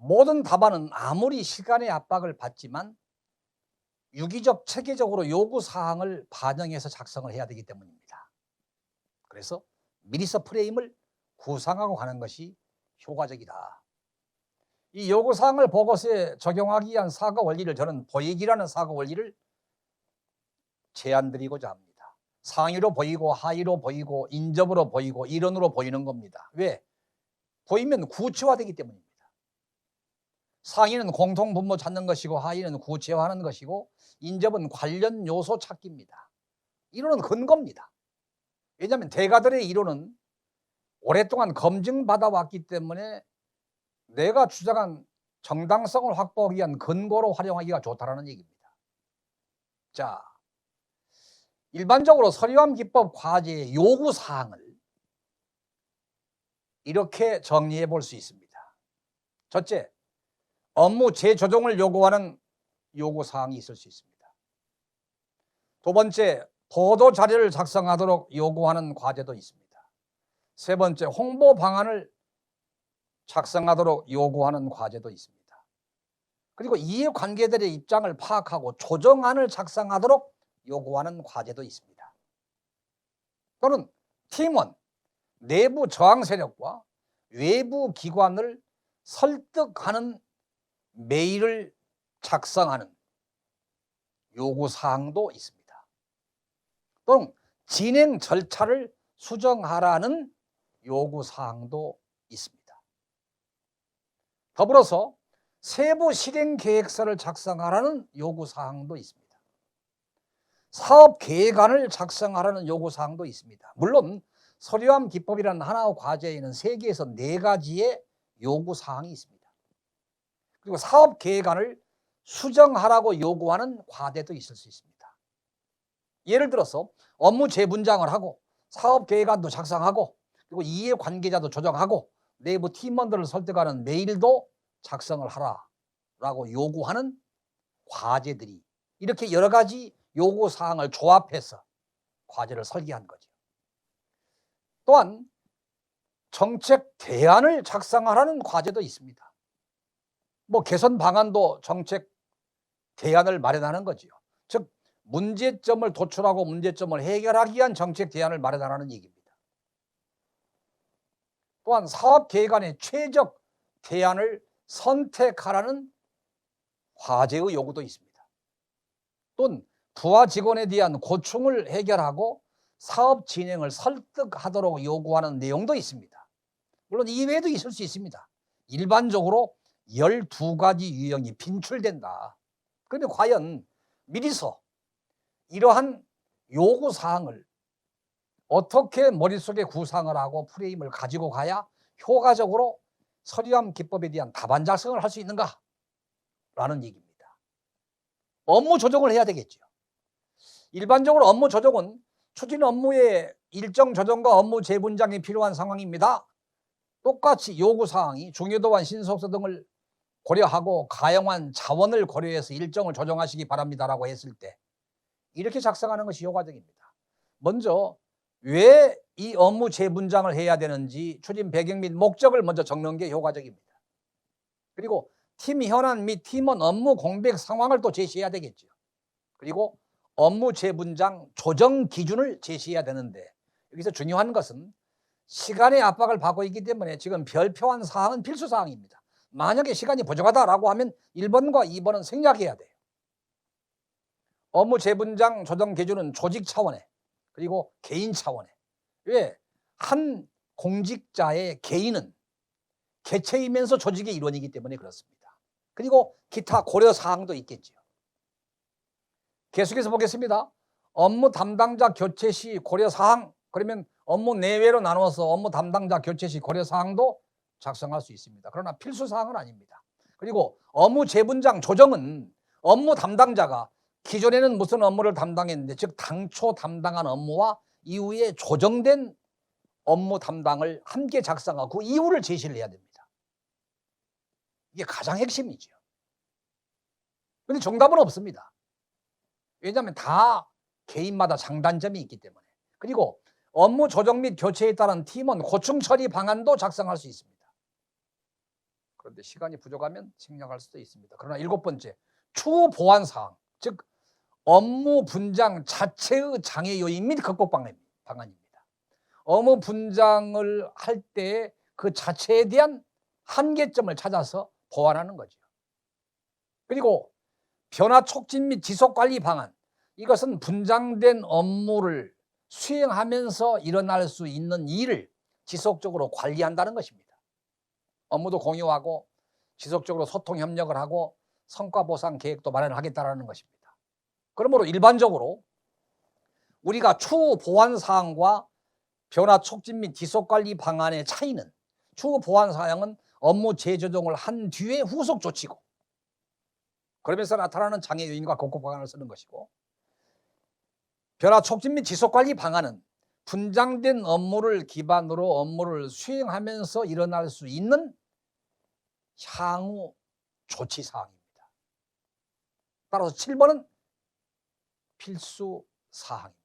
모든 답안은 아무리 시간의 압박을 받지만 유기적, 체계적으로 요구사항을 반영해서 작성을 해야 되기 때문입니다. 그래서 미리서 프레임을 구상하고 가는 것이 효과적이다. 이 요구사항을 보고서에 적용하기 위한 사고 원리를 저는 보이기라는 사고 원리를 제안드리고자 합니다. 상위로 보이고 하위로 보이고 인접으로 보이고 이론으로 보이는 겁니다. 왜? 보이면 구체화되기 때문입니다. 상위는 공통분모 찾는 것이고 하위는 구체화하는 것이고 인접은 관련 요소 찾기입니다. 이론은 근거입니다. 왜냐하면 대가들의 이론은 오랫동안 검증받아 왔기 때문에 내가 주장한 정당성을 확보하기 위한 근거로 활용하기가 좋다는 얘기입니다. 자, 일반적으로 서류함 기법 과제의 요구사항을 이렇게 정리해 볼 수 있습니다. 첫째, 업무 재조정을 요구하는 요구사항이 있을 수 있습니다. 두 번째, 보도자료를 작성하도록 요구하는 과제도 있습니다. 세 번째, 홍보 방안을 작성하도록 요구하는 과제도 있습니다. 그리고 이해관계들의 입장을 파악하고 조정안을 작성하도록 요구하는 과제도 있습니다. 또는 팀원, 내부 저항 세력과 외부 기관을 설득하는 메일을 작성하는 요구사항도 있습니다. 또는 진행 절차를 수정하라는 요구사항도 있습니다. 더불어서 세부 실행 계획서를 작성하라는 요구사항도 있습니다. 사업 계획안을 작성하라는 요구사항도 있습니다. 물론 서류함 기법이라는 하나의 과제에는 3개에서 4가지의 요구사항이 있습니다. 그리고 사업 계획안을 수정하라고 요구하는 과제도 있을 수 있습니다. 예를 들어서 업무 재분장을 하고 사업 계획안도 작성하고 그리고 이해관계자도 조정하고 내부 팀원들을 설득하는 메일도 작성을 하라라고 요구하는 과제들이 이렇게 여러 가지 요구사항을 조합해서 과제를 설계한 거죠. 또한 정책 대안을 작성하라는 과제도 있습니다. 개선 방안도 정책 대안을 마련하는 거죠. 즉 문제점을 도출하고 문제점을 해결하기 위한 정책 대안을 마련하라는 얘기입니다. 또한 사업 계획안의 최적 대안을 선택하라는 과제의 요구도 있습니다. 또는 부하 직원에 대한 고충을 해결하고 사업 진행을 설득하도록 요구하는 내용도 있습니다. 물론 이외에도 있을 수 있습니다. 일반적으로 12가지 유형이 빈출된다. 그런데 과연 미리서 이러한 요구사항을 어떻게 머릿속에 구상을 하고 프레임을 가지고 가야 효과적으로 서류함 기법에 대한 답안 작성을 할 수 있는가? 라는 얘기입니다. 업무 조정을 해야 되겠죠. 일반적으로 업무 조정은 추진 업무의 일정 조정과 업무 재분장이 필요한 상황입니다. 똑같이 요구사항이 중요도와 신속도 등을 고려하고 가용한 자원을 고려해서 일정을 조정하시기 바랍니다라고 했을 때 이렇게 작성하는 것이 효과적입니다. 먼저 왜 이 업무 재분장을 해야 되는지 추진 배경 및 목적을 먼저 적는 게 효과적입니다. 그리고 팀 현안 및 팀원 업무 공백 상황을 또 제시해야 되겠죠. 그리고 업무 재분장 조정 기준을 제시해야 되는데 여기서 중요한 것은 시간의 압박을 받고 있기 때문에 지금 별표한 사항은 필수 사항입니다. 만약에 시간이 부족하다라고 하면 1번과 2번은 생략해야 돼요. 업무 재분장 조정 기준은 조직 차원에 그리고 개인 차원에 왜? 한 공직자의 개인은 개체이면서 조직의 일원이기 때문에 그렇습니다. 그리고 기타 고려사항도 있겠죠. 계속해서 보겠습니다. 업무 담당자 교체 시 고려사항 그러면 업무 내외로 나누어서 업무 담당자 교체 시 고려사항도 작성할 수 있습니다. 그러나 필수사항은 아닙니다. 그리고 업무 재분장 조정은 업무 담당자가 기존에는 무슨 업무를 담당했는데 즉 당초 담당한 업무와 이후에 조정된 업무 담당을 함께 작성하고 그 이유를 제시를 해야 됩니다. 이게 가장 핵심이죠. 그런데 정답은 없습니다. 왜냐하면 다 개인마다 장단점이 있기 때문에. 그리고 업무 조정 및 교체에 따른 팀원 고충 처리 방안도 작성할 수 있습니다. 그런데 시간이 부족하면 생략할 수도 있습니다. 그러나 7번째, 추후 보완 사항, 즉 업무 분장 자체의 장애 요인 및 극복 방안입니다. 업무 분장을 할 때 그 자체에 대한 한계점을 찾아서 보완하는 거죠. 그리고 변화 촉진 및 지속 관리 방안, 이것은 분장된 업무를 수행하면서 일어날 수 있는 일을 지속적으로 관리한다는 것입니다. 업무도 공유하고 지속적으로 소통 협력을 하고 성과 보상 계획도 마련하겠다는 것입니다. 그러므로 일반적으로 우리가 추후 보완 사항과 변화 촉진 및 지속 관리 방안의 차이는, 추후 보완 사항은 업무 재조정을 한 뒤에 후속 조치고, 그러면서 나타나는 장애 요인과 극복 방안을 쓰는 것이고, 변화 촉진 및 지속 관리 방안은 분장된 업무를 기반으로 업무를 수행하면서 일어날 수 있는 향후 조치 사항입니다. 따라서 7번은 필수 사항입니다.